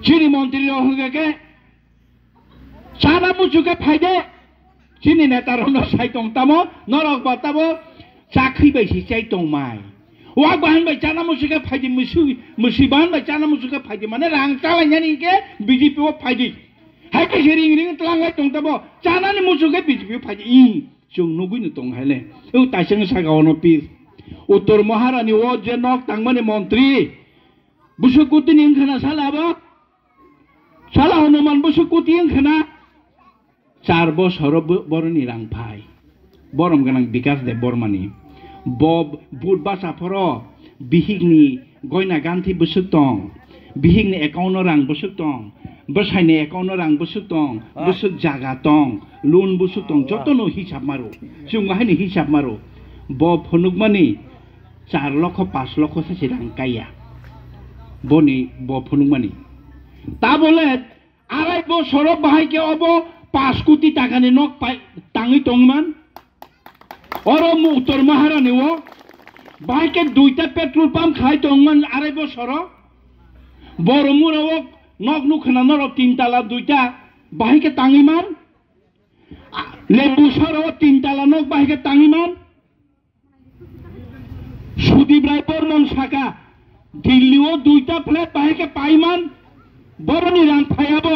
চিনি মন্ত্রী রহঙ্গে চানা মুচুকে ফাইদে চিনি নেতার সাইতং তামো নরক বাতাবো চাকরি বাইছি চাইতং মাই ওয়া বাহান বাই চানা মুচুকে ফাইদে মুসি বাহান বাই চানা মুচুকে ফাইদে মানে রাং চালাইনানি কে বিজেপি ও ফাইদে হাইকে রিং রিं तलांगाय तंग तबो चानानि मुसुके बिजेपि फाइदे इ जों नुगुइनो दं हायले औ ताइसंग सागावनो पिस उत्तर महारानी ओ जे नक तांगमानि मन्त्री बुसुकुतिनि ओंखाना सालाबो साला हनुमान बुसुकुति ओंखाना 4 बছर बरनि रां फाय बरम गोनां विकास देव बर्मानि बब बुट बासाफोर बिहिगनि गयना गान्थि बुसुक दं बिहिगनि एकाउन्ट रां बुसुक दं बसायनि एकाउन्ट रां बुसुक दं बुसुक जागा दं लोन बुसुक दं जतनो हिसाब मारो जों माहायनि हिसाब मारो बब फनुकमानि 4 लाख 5 लाख सासे रां गाया बनि बब फनुकमानि ता बोले 2.5 বছর बाहायके अब 5 কোটি টাকাनि नक ताङै दंमोन अरम उत्तर महारानी ओ बाहायके 2টা पेट्रोल पाम्प खाय दंमोन 2.5 বছর बरमुराव नक नुखना नर 3 ताला 2টা बाहायके ताङैमान लेम्बुसराव 3 ताला नक बाहायके ताङैमान सुदीप राय बर्मन साका दिल्लीआव 2টা फ्लैट बाहायके पाइमान बरनि रां फायाबो